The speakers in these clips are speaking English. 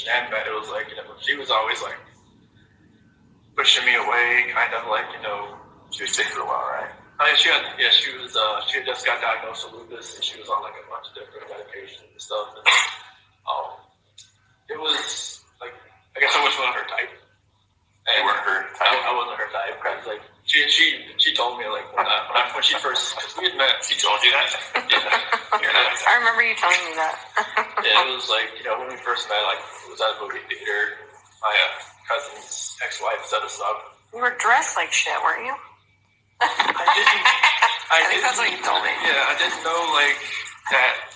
and met, it was like, she was always like pushing me away, kind of like, She was sick for a while, right? She had just got diagnosed with lupus, and she was on like a bunch of different medications and stuff. And, it was like, I guess I wasn't her type. And you weren't her type? I wasn't her type, because like, she told me like when she first, because we had met. She told you that? Yeah. I remember you telling me that. Yeah, it was like, when we first met, like, it was at a movie theater. My cousin's ex-wife set us up. You were dressed like shit, weren't you? I think that's what you told me. Yeah, I didn't know like that.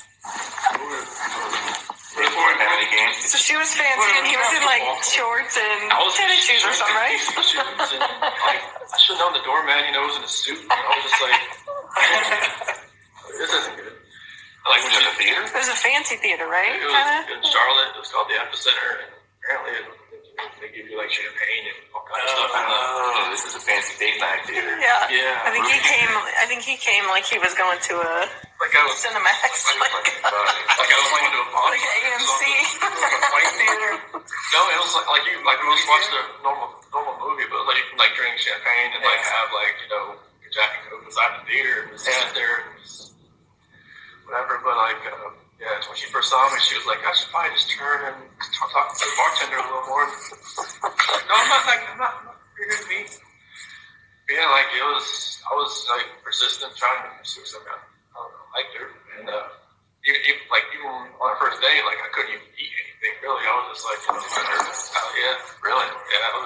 Before and having a game. So she was fancy, and he was in like shorts and tennis shoes or something, right? I should have known the doorman, was in a suit. And I was just like, this isn't good. Like, was it a theater? It was a fancy theater, right? It was in Charlotte. It was called the Epicenter, and apparently they give you like champagne and all kinds of stuff. Oh, this is a fancy date night theater. Yeah. I think he came like he was going to a Cinemax. Like I was going to a party. Like AMC. Like a white theater. No, it was like you just watch the normal movie, but like you can like drink champagne and like have like your Jack and Coke beside the theater and just sit there and just whatever. But like when she first saw me, she was like, I should probably just turn and talk to the bartender a little more. No, I'm not. You're here to meet. But yeah, like I was like persistent, trying to pursue something. I liked her, and even on our first day, like I couldn't even eat anything really. I was just like, nervous. Really? Yeah,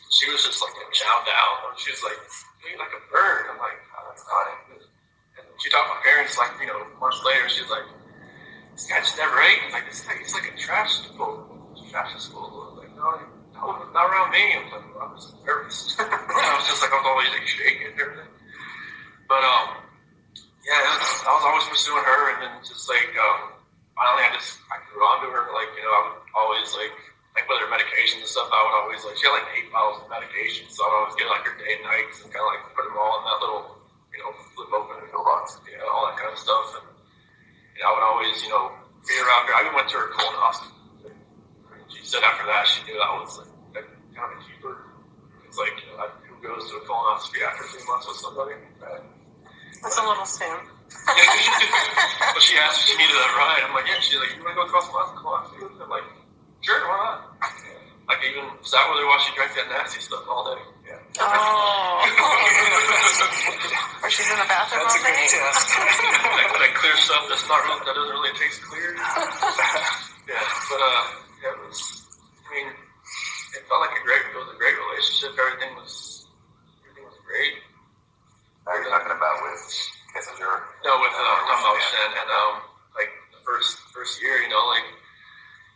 she was just like chowing down. She was like, you eat like a bird. I'm like, oh, that's not it. And she talked to my parents like, months later. She's like, this guy just never ate. Like this guy, he's like a trash school. Trash school. I was like, no, not around me. I was nervous. I was just like, I was always like shaking and everything. But I was always pursuing her, and then just like finally I grew onto her. Like I would always like with her medications and stuff. I would always she had like 8 bottles of medication, so I'd always get like her day and nights and kind of like put them all in that little flip open and go box, all that kind of stuff. And I would always be around her. I even went to her colonoscopy. She said after that she knew I was like kind of a keeper. It's like who goes to a colonoscopy after 2 months with somebody? That's a little soon. But she asked if she needed that ride. I'm like, yeah. She's like, you want to go across the colonoscopy? I'm like, sure, why not? Like even sat with her while she drank that nasty stuff all day. Yeah. Oh. Or she's in the bathroom all day. That's a good test. that clear stuff that doesn't really taste clear. Yeah, but it was. It felt like it was a great relationship. Everything was great. Now you're talking about with Kissinger? No, with Tom Elston, and like the first year,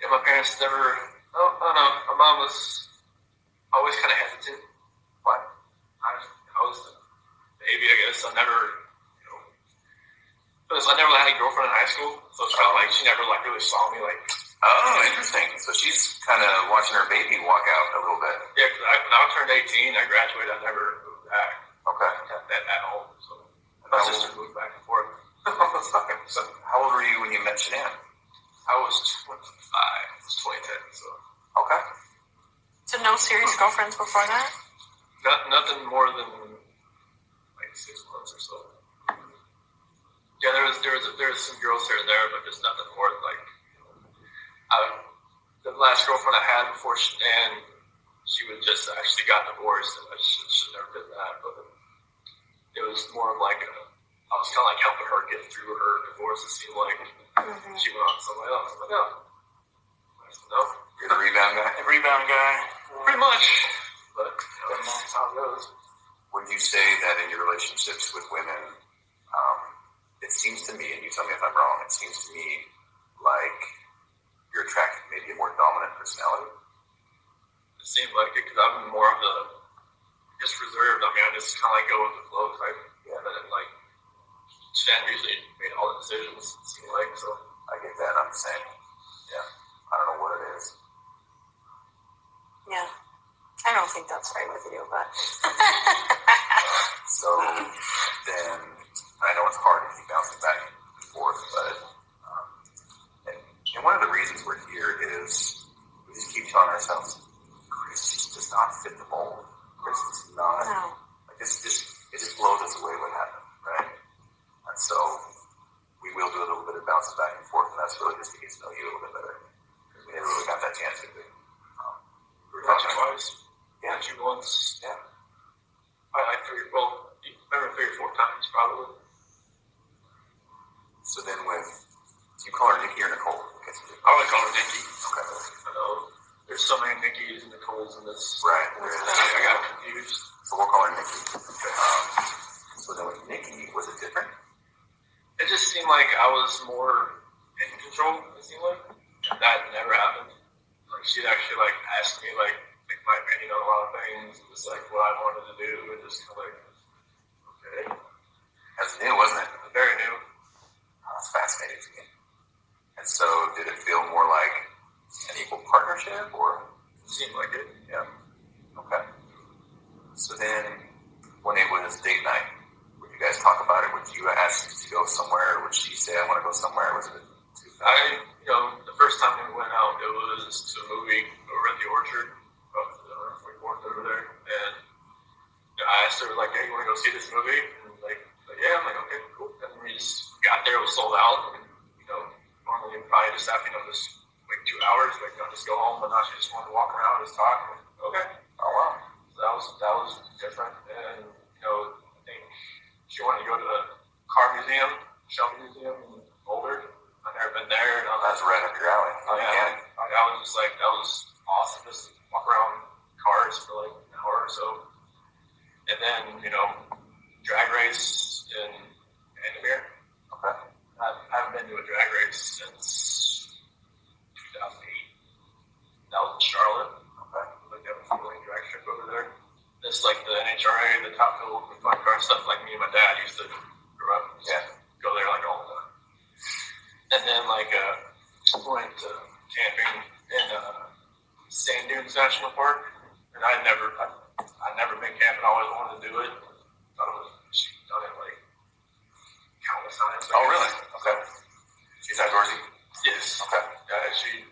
my parents never. I don't know. My mom was always kind of hesitant. What? I was the baby, I guess. I never had a girlfriend in high school, so it's kind of like she never really saw me like. Oh, interesting. So she's kind of watching her baby walk out a little bit. Yeah, because when I turned 18, I graduated. I never moved back. Okay. At home. So my sister moved back and forth. So how old were you when you met Shanann? I was 25. It was 2010. So. Okay. So no serious girlfriends before that? Nothing more than like 6 months or so. Yeah, there was some girls here and there, but just nothing more than like. The last girlfriend I had before Shanann, she was just actually got divorced, and I should never did that. But it was more of like I was kind of like helping her get through her divorce. It seemed like she went on to somebody else. I'm like, no, you're the rebound guy. The rebound guy, pretty much. But that's how it goes. Would you say that in your relationships with women, it seems to me, and you tell me if I'm wrong, it seems to me like you're attracted to maybe a more dominant personality? It seemed like it because I'm more of the just reserved. I just kind of like go with the flow type. Yeah. And then like Shanann usually made all the decisions. It seemed like so. I get that. I'm the same. Yeah. I don't know what it is. Yeah. I don't think that's right with you, but. So then I know it's hard to keep bouncing back and forth, but. And one of the reasons we're here is with these we will do a little bit of bouncing back and forth, and that's really just to get to know you a little bit better. Because we never really got that chance to do. We were talking twice. Yeah. You once. Yeah. I like maybe 3 or 4 times probably. So then do you call her Nikki or Nicole? I would call her Nikki. Okay. I know there's so many Nikki's and Nicoles in this. Right. There is. I got confused. So we'll call her Nikki. Okay. So then with Nikki, was it different? It just seemed like I was more in control. It seemed like that never happened. Like she'd actually like ask me like my opinion on a lot of things, and just like what I wanted to do, and just kind of like okay. That's new, wasn't it? Very new. That's fascinating to me. And so, did it feel more like an equal partnership, or? It seemed like it. Yeah. Okay. So then, when it was date night, would you guys talk about it? Would you ask to go somewhere, or would she say, "I want to go somewhere"? Was it too fast? The first time we went out, it was to a movie over at the Orchard, we worked over there, and I asked her like, "Hey, you want to go see this movie?" And like, yeah, I'm like, okay, cool. And we just got there, it was sold out, and normally probably just after just like 2 hours, like just go home, but now she just wanted to walk around, just talk. And, okay, Oh wow. so that was different, and I think she wanted to go to the car museum, Shelby Museum in Boulder. I've never been there, and That's right up your alley. I was just like, that was awesome, just walk around cars for like an hour or so, and then drag race in Vandermeer. Okay. I haven't been to a drag race since 2008. That was in Charlotte. Okay. Like that was a really drag strip over there. It's like the NHRA, the Top Fuel, the fun car stuff. Like me and my dad used to grow up. Go there like all the time. And then went to camping in Sand Dunes National Park. And I'd never been camping. I always wanted to do it. Thought it was she'd done it like countless times. Oh really? Okay. She's outdoorsy. Yes. Okay. She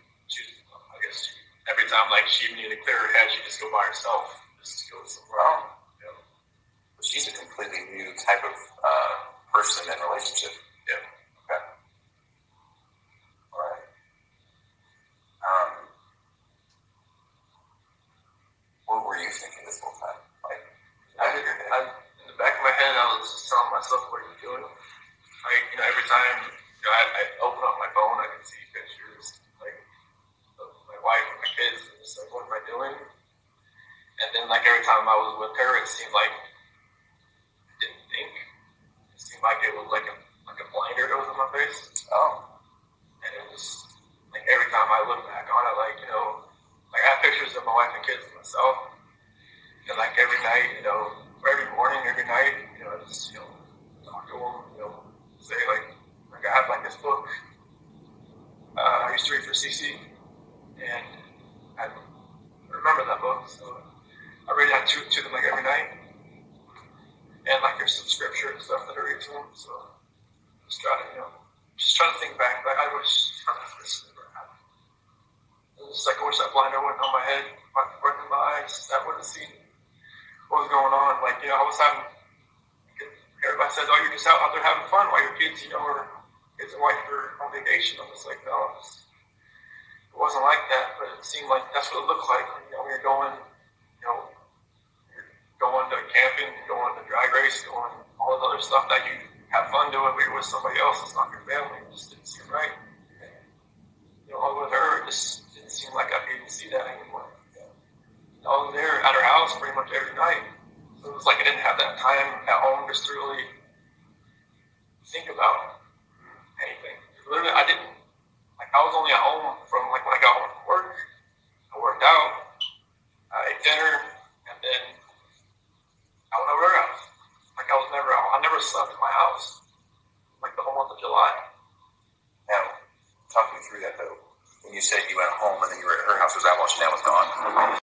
I guess every time like she needed to clear her head, she'd just go by herself, just go somewhere. Wow. But she's a completely new type of person and relationship. Yeah. Okay. All right. What were you thinking this whole time? Like, in the back of my head, I was just telling myself, "What are you doing?" Like, every time I open up my phone, I can see pictures like of my wife and my kids, and just like, what am I doing? And then like every time I was with her, it seemed like I didn't think. It seemed like it was like a blinder that was on my face. Oh. And it was like every time I look back on it, like like I have pictures of my wife and kids and myself, and like every night, or every morning, every night, I just talk to them, say like I have like this book I used to read for CC, and I remember that book, so I read that to them like every night, and like there's some scripture and stuff that I read to them, so just try to think back. Like I wish this never happened. It's like I wish that blinder went on my head, right in my eyes. I wouldn't see what was going on. Like I was having. Everybody says, "Oh, you're just out there having fun while your kids, or kids and wife are on vacation." I was like, no, it wasn't like that. But it seemed like that's what it looked like. When you're going, you're going to camping, you're going to drag race, going all the other stuff that you have fun doing. But you're with somebody else. It's not your family. It just didn't seem right. With her, it just didn't seem like I could even see that anymore. I was there at her house pretty much every night. So it was like I didn't have that time at home just to really think about anything. Literally, I didn't. Like, I was only at home from like when I got home from work. I worked out, I ate dinner, and then I went over to her house. Like I was never out. I never slept in my house like the whole month of July. Now, talk me through that though. When you said you went home and then you were